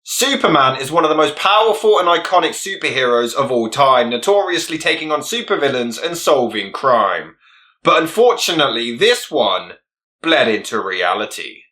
Superman is one of the most powerful and iconic superheroes of all time, notoriously taking on supervillains and solving crime. But unfortunately, this one bled into reality.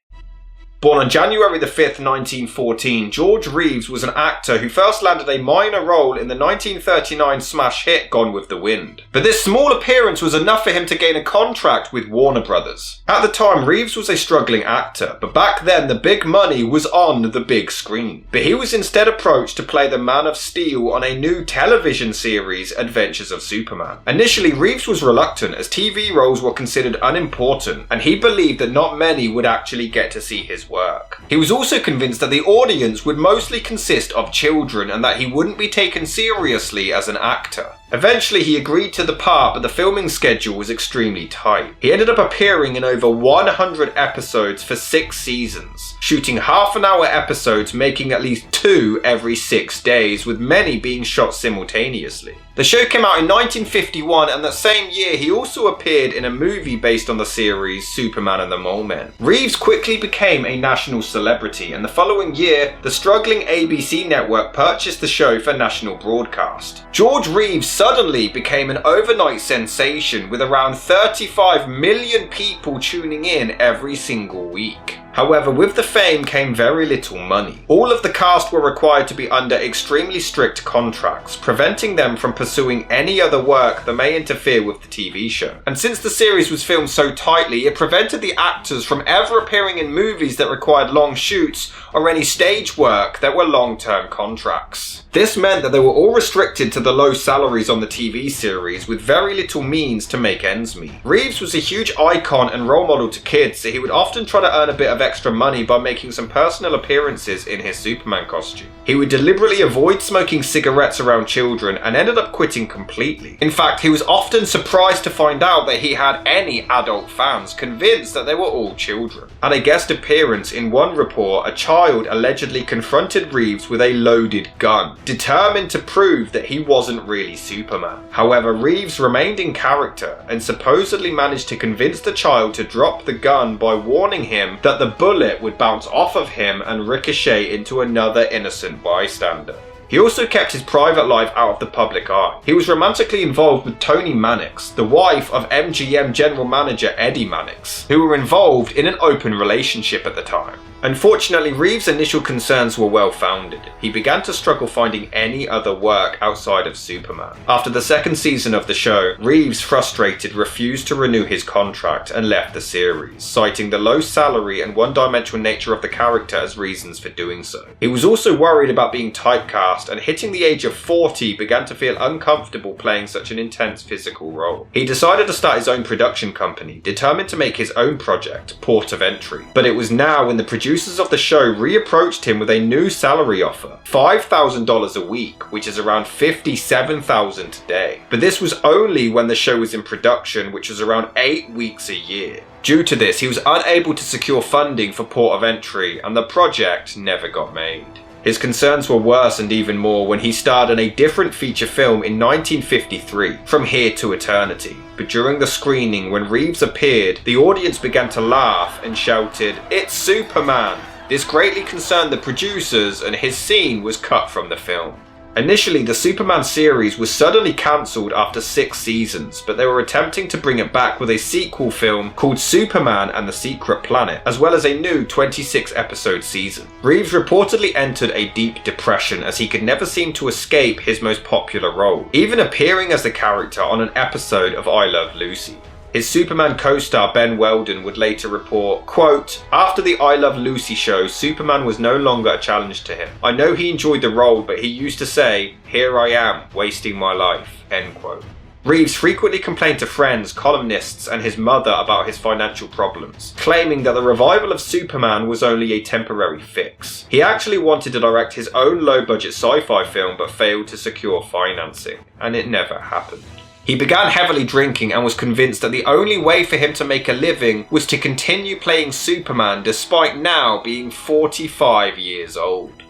Born on January the 5th, 1914, George Reeves was an actor who first landed a minor role in the 1939 smash hit Gone with the Wind. But this small appearance was enough for him to gain a contract with Warner Brothers. At the time, Reeves was a struggling actor, but back then the big money was on the big screen. But he was instead approached to play the Man of Steel on a new television series, Adventures of Superman. Initially, Reeves was reluctant as TV roles were considered unimportant, and he believed that not many would actually get to see his work. He was also convinced that the audience would mostly consist of children and that he wouldn't be taken seriously as an actor. Eventually he agreed to the part, but the filming schedule was extremely tight. He ended up appearing in over 100 episodes for 6 seasons, shooting half-an-hour episodes, making at least 2 every 6 days, with many being shot simultaneously. The show came out in 1951, and that same year he also appeared in a movie based on the series Superman and the Mole Men. Reeves quickly became a national celebrity, and the following year, the struggling ABC network purchased the show for national broadcast. George Reeves suddenly became an overnight sensation, with around 35 million people tuning in every single week. However, with the fame came very little money. All of the cast were required to be under extremely strict contracts, preventing them from pursuing any other work that may interfere with the TV show. And since the series was filmed so tightly, it prevented the actors from ever appearing in movies that required long shoots or any stage work that were long-term contracts. This meant that they were all restricted to the low salaries on the TV series, with very little means to make ends meet. Reeves was a huge icon and role model to kids, so he would often try to earn a bit of extra money by making some personal appearances in his Superman costume. He would deliberately avoid smoking cigarettes around children and ended up quitting completely. In fact, he was often surprised to find out that he had any adult fans, convinced that they were all children. At a guest appearance in one report, a child allegedly confronted Reeves with a loaded gun, determined to prove that he wasn't really Superman. However, Reeves remained in character and supposedly managed to convince the child to drop the gun by warning him that the bullet would bounce off of him and ricochet into another innocent bystander. He also kept his private life out of the public eye. He was romantically involved with Toni Mannix, the wife of MGM general manager Eddie Mannix, who were involved in an open relationship at the time. Unfortunately, Reeves' initial concerns were well-founded. He began to struggle finding any other work outside of Superman. After the second season of the show, Reeves, frustrated, refused to renew his contract and left the series, citing the low salary and one-dimensional nature of the character as reasons for doing so. He was also worried about being typecast, and hitting the age of 40 began to feel uncomfortable playing such an intense physical role. He decided to start his own production company, determined to make his own project, Port of Entry. But it was now when the producers of the show reapproached him with a new salary offer, $5,000 a week, which is around $57,000 today. But this was only when the show was in production, which was around 8 weeks a year. Due to this, he was unable to secure funding for Port of Entry, and the project never got made. His concerns were worsened even more when he starred in a different feature film in 1953, From Here to Eternity. But during the screening, when Reeves appeared, the audience began to laugh and shouted, "It's Superman!" This greatly concerned the producers, and his scene was cut from the film. Initially, the Superman series was suddenly cancelled after 6 seasons, but they were attempting to bring it back with a sequel film called Superman and the Secret Planet, as well as a new 26-episode season. Reeves reportedly entered a deep depression as he could never seem to escape his most popular role, even appearing as the character on an episode of I Love Lucy. His Superman co-star Ben Weldon would later report, quote, "After the I Love Lucy show, Superman was no longer a challenge to him. I know he enjoyed the role, but he used to say, 'Here I am, wasting my life,'" end quote. Reeves frequently complained to friends, columnists, and his mother about his financial problems, claiming that the revival of Superman was only a temporary fix. He actually wanted to direct his own low-budget sci-fi film but failed to secure financing, and it never happened. He began heavily drinking and was convinced that the only way for him to make a living was to continue playing Superman despite now being 45 years old.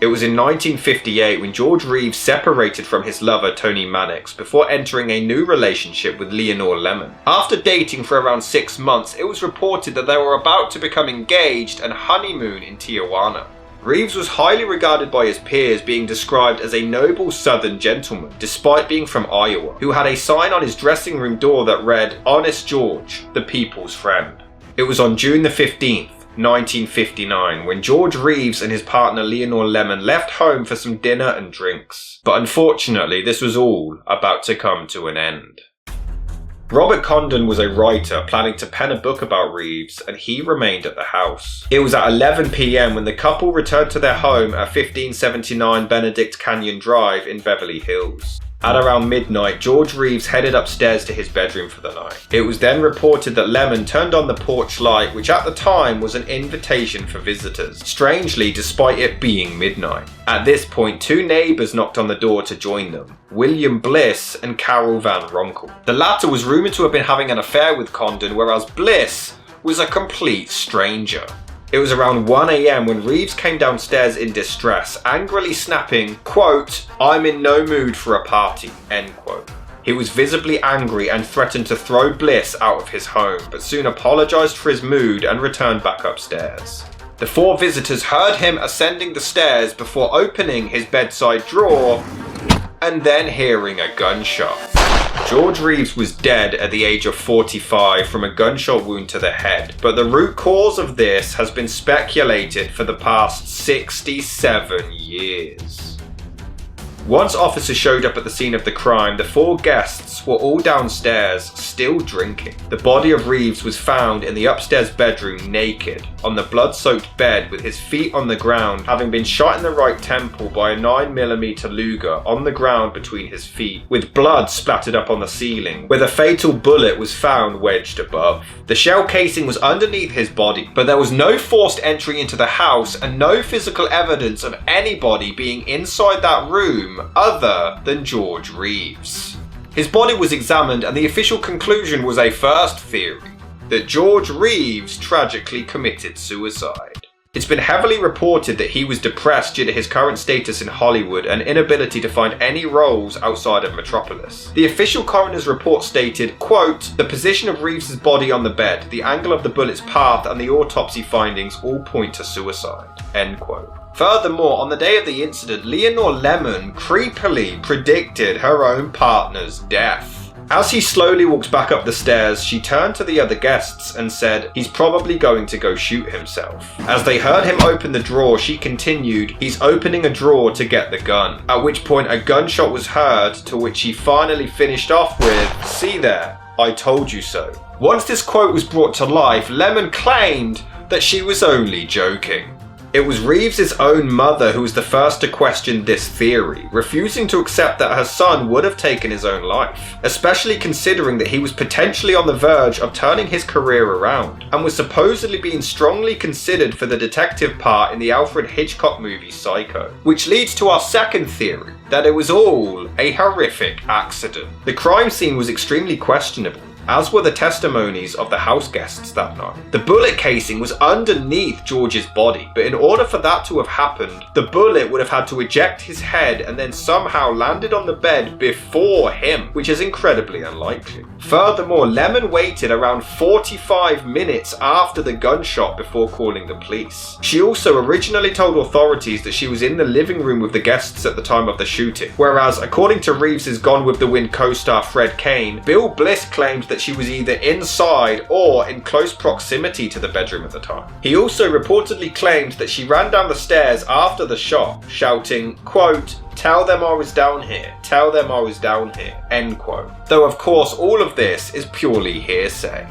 It was in 1958 when George Reeves separated from his lover Toni Mannix before entering a new relationship with Leonore Lemon. After dating for around 6 months, it was reported that they were about to become engaged and honeymoon in Tijuana. Reeves was highly regarded by his peers, being described as a noble southern gentleman, despite being from Iowa, who had a sign on his dressing room door that read, "Honest George, the people's friend." It was on June the 15th, 1959, when George Reeves and his partner Leonore Lemon left home for some dinner and drinks. But unfortunately, this was all about to come to an end. Robert Condon was a writer planning to pen a book about Reeves, and he remained at the house. It was at 11 p.m. when the couple returned to their home at 1579 Benedict Canyon Drive in Beverly Hills. At around midnight, George Reeves headed upstairs to his bedroom for the night. It was then reported that Lemon turned on the porch light, which at the time was an invitation for visitors, strangely despite it being midnight. At this point, two neighbours knocked on the door to join them, William Bliss and Carol Van Ronkel. The latter was rumoured to have been having an affair with Condon, whereas Bliss was a complete stranger. It was around 1 a.m. when Reeves came downstairs in distress, angrily snapping, quote, "I'm in no mood for a party," end quote. He was visibly angry and threatened to throw Bliss out of his home, but soon apologised for his mood and returned back upstairs. The four visitors heard him ascending the stairs before opening his bedside drawer and then hearing a gunshot. George Reeves was dead at the age of 45 from a gunshot wound to the head, but the root cause of this has been speculated for the past 67 years. Once officers showed up at the scene of the crime, the four guests were all downstairs, still drinking. The body of Reeves was found in the upstairs bedroom naked, on the blood-soaked bed with his feet on the ground, having been shot in the right temple by a 9mm Luger on the ground between his feet, with blood splattered up on the ceiling, where the fatal bullet was found wedged above. The shell casing was underneath his body, but there was no forced entry into the house and no physical evidence of anybody being inside that room other than George Reeves. His body was examined and the official conclusion was a first theory, that George Reeves tragically committed suicide. It's been heavily reported that he was depressed due to his current status in Hollywood and inability to find any roles outside of Metropolis. The official coroner's report stated, quote, "The position of Reeves' body on the bed, the angle of the bullet's path and the autopsy findings all point to suicide," end quote. Furthermore, on the day of the incident, Leonore Lemon creepily predicted her own partner's death. As he slowly walked back up the stairs, she turned to the other guests and said, "He's probably going to go shoot himself." As they heard him open the drawer, she continued, "He's opening a drawer to get the gun," at which point a gunshot was heard, to which he finally finished off with, "See there, I told you so." Once this quote was brought to life, Lemon claimed that she was only joking. It was Reeves' own mother who was the first to question this theory, refusing to accept that her son would have taken his own life, especially considering that he was potentially on the verge of turning his career around, and was supposedly being strongly considered for the detective part in the Alfred Hitchcock movie Psycho. Which leads to our second theory, that it was all a horrific accident. The crime scene was extremely questionable, as were the testimonies of the house guests that night. The bullet casing was underneath George's body, but in order for that to have happened, the bullet would have had to eject his head and then somehow landed on the bed before him, which is incredibly unlikely. Furthermore, Lemon waited around 45 minutes after the gunshot before calling the police. She also originally told authorities that she was in the living room with the guests at the time of the shooting, whereas according to Reeves' Gone with the Wind co-star Fred Kane, Bill Bliss claimed that she was either inside or in close proximity to the bedroom at the time. He also reportedly claimed that she ran down the stairs after the shot, shouting, quote, "Tell them I was down here, tell them I was down here," end quote. Though of course all of this is purely hearsay.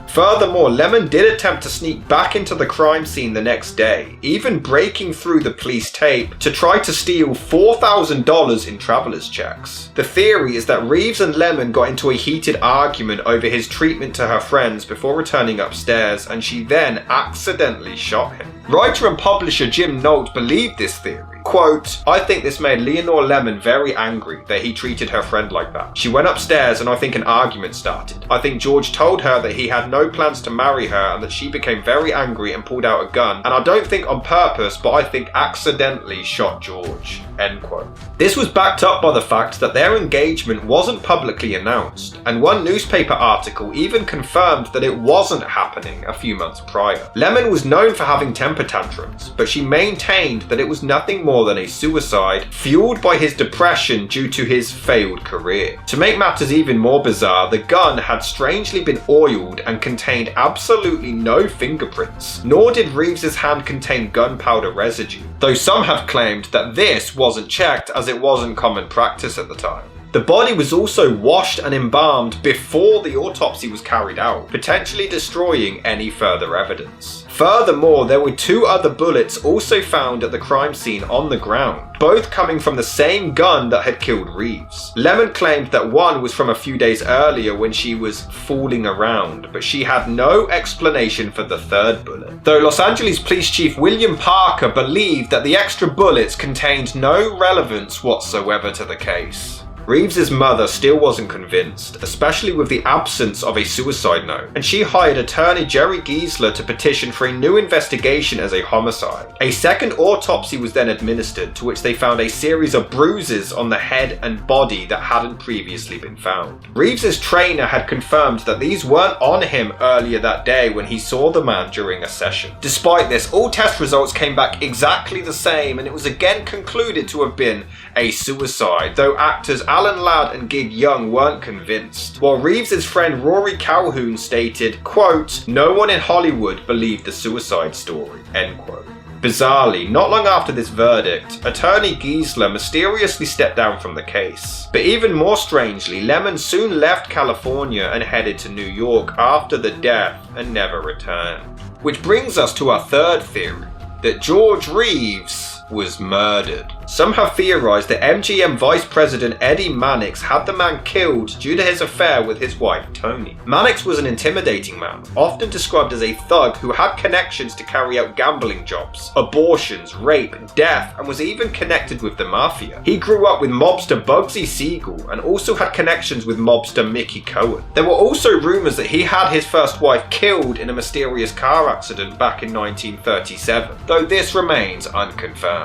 Furthermore, Lemon did attempt to sneak back into the crime scene the next day, even breaking through the police tape to try to steal $4,000 in traveller's checks. The theory is that Reeves and Lemon got into a heated argument over his treatment to her friends before returning upstairs, and she then accidentally shot him. Writer and publisher Jim Nolt believed this theory, quote, "I think this made Leonore Lemon very angry that he treated her friend like that. She went upstairs and I think an argument started. I think George told her that he had no plans to marry her and that she became very angry and pulled out a gun, and I don't think on purpose, but I think accidentally shot George." End quote. This was backed up by the fact that their engagement wasn't publicly announced, and one newspaper article even confirmed that it wasn't happening a few months prior. Lemon was known for having temper tantrums, but she maintained that it was nothing more than a suicide fueled by his depression due to his failed career. To make matters even more bizarre, the gun had strangely been oiled and contained absolutely no fingerprints, nor did Reeves's hand contain gunpowder residue, though some have claimed that this wasn't checked as it wasn't common practice at the time. The body was also washed and embalmed before the autopsy was carried out, potentially destroying any further evidence. Furthermore, there were 2 other bullets also found at the crime scene on the ground, both coming from the same gun that had killed Reeves. Lemon claimed that one was from a few days earlier when she was fooling around, but she had no explanation for the 3rd bullet. Though Los Angeles Police Chief William Parker believed that the extra bullets contained no relevance whatsoever to the case. Reeves's mother still wasn't convinced, especially with the absence of a suicide note, and she hired attorney Jerry Giesler to petition for a new investigation as a homicide. A second autopsy was then administered, to which they found a series of bruises on the head and body that hadn't previously been found. Reeves's trainer had confirmed that these weren't on him earlier that day when he saw the man during a session. Despite this, all test results came back exactly the same, and it was again concluded to have been a suicide, though actors Alan Ladd and Gig Young weren't convinced, while Reeves's friend Rory Calhoun stated, quote, "No one in Hollywood believed the suicide story," end quote. Bizarrely, not long after this verdict, attorney Giesler mysteriously stepped down from the case. But even more strangely, Lemon soon left California and headed to New York after the death and never returned. Which brings us to our 3rd theory, that George Reeves was murdered. Some have theorized that MGM Vice President Eddie Mannix had the man killed due to his affair with his wife Toni. Mannix was an intimidating man, often described as a thug who had connections to carry out gambling jobs, abortions, rape, death, and was even connected with the mafia. He grew up with mobster Bugsy Siegel and also had connections with mobster Mickey Cohen. There were also rumors that he had his first wife killed in a mysterious car accident back in 1937, though this remains unconfirmed.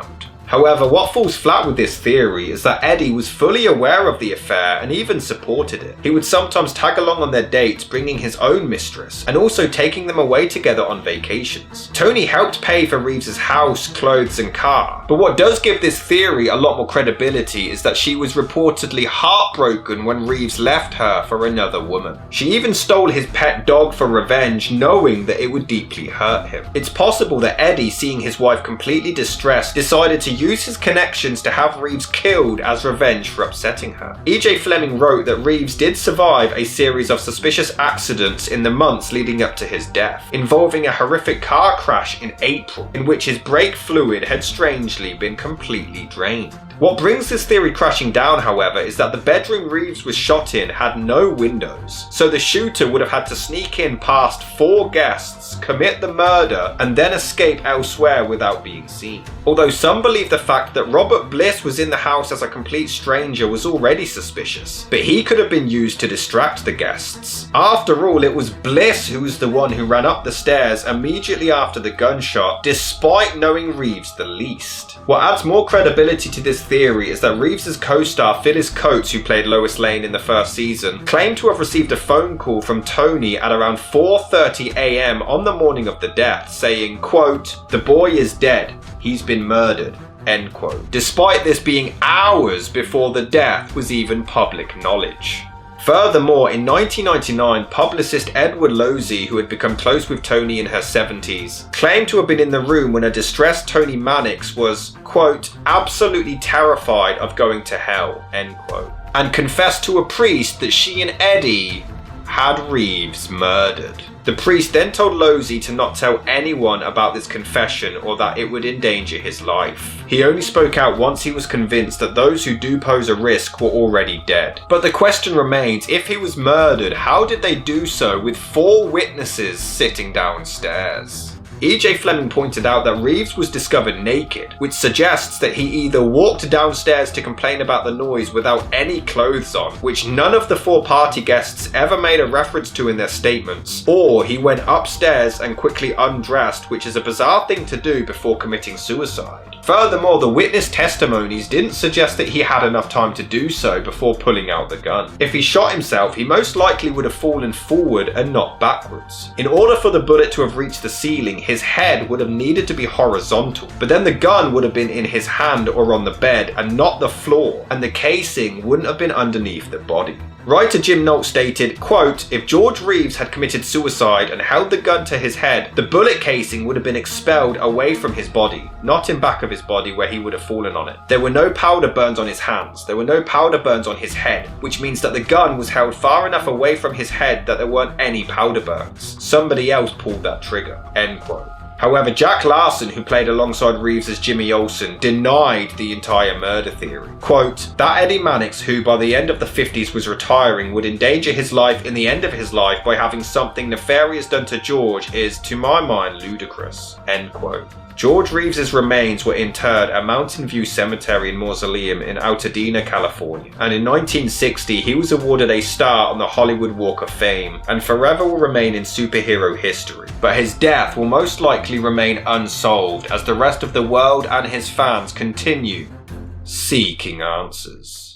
However, what falls flat with this theory is that Eddie was fully aware of the affair and even supported it. He would sometimes tag along on their dates, bringing his own mistress, and also taking them away together on vacations. Toni helped pay for Reeves's house, clothes, and car. But what does give this theory a lot more credibility is that she was reportedly heartbroken when Reeves left her for another woman. She even stole his pet dog for revenge, knowing that it would deeply hurt him. It's possible that Eddie, seeing his wife completely distressed, decided to use his connections to have Reeves killed as revenge for upsetting her. E.J. Fleming wrote that Reeves did survive a series of suspicious accidents in the months leading up to his death, involving a horrific car crash in April, in which his brake fluid had strangely been completely drained. What brings this theory crashing down, however, is that the bedroom Reeves was shot in had no windows, so the shooter would have had to sneak in past 4 guests, commit the murder, and then escape elsewhere without being seen. Although some believe the fact that Robert Bliss was in the house as a complete stranger was already suspicious, but he could have been used to distract the guests. After all, it was Bliss who was the one who ran up the stairs immediately after the gunshot, despite knowing Reeves the least. What adds more credibility to this theory is that Reeves' co-star Phyllis Coates, who played Lois Lane in the first season, claimed to have received a phone call from Toni at around 4:30 a.m. on the morning of the death, saying, quote, "The boy is dead. He's been murdered," end quote, despite this being hours before the death was even public knowledge. Furthermore, in 1999, publicist Edward Losey, who had become close with Toni in her 70s, claimed to have been in the room when a distressed Toni Mannix was, quote, "absolutely terrified of going to hell," end quote, and confessed to a priest that she and Eddie had Reeves murdered. The priest then told Losey to not tell anyone about this confession or that it would endanger his life. He only spoke out once he was convinced that those who do pose a risk were already dead. But the question remains, if he was murdered, how did they do so with 4 witnesses sitting downstairs? E.J. Fleming pointed out that Reeves was discovered naked, which suggests that he either walked downstairs to complain about the noise without any clothes on, which none of the 4 party guests ever made a reference to in their statements, or he went upstairs and quickly undressed, which is a bizarre thing to do before committing suicide. Furthermore, the witness testimonies didn't suggest that he had enough time to do so before pulling out the gun. If he shot himself, he most likely would have fallen forward and not backwards. In order for the bullet to have reached the ceiling, his head would have needed to be horizontal, but then the gun would have been in his hand or on the bed and not the floor, and the casing wouldn't have been underneath the body. Writer Jim Nolt stated, quote, "If George Reeves had committed suicide and held the gun to his head, the bullet casing would have been expelled away from his body, not in back of his body where he would have fallen on it. There were no powder burns on his hands, there were no powder burns on his head, which means that the gun was held far enough away from his head that there weren't any powder burns. Somebody else pulled that trigger," end quote. However, Jack Larson, who played alongside Reeves as Jimmy Olsen, denied the entire murder theory. Quote, "That Eddie Mannix, who by the end of the 50s was retiring, would endanger his life in the end of his life by having something nefarious done to George is, to my mind, ludicrous," end quote. George Reeves' remains were interred at Mountain View Cemetery and Mausoleum in Altadena, California, and in 1960 he was awarded a star on the Hollywood Walk of Fame and forever will remain in superhero history. But his death will most likely remain unsolved as the rest of the world and his fans continue seeking answers.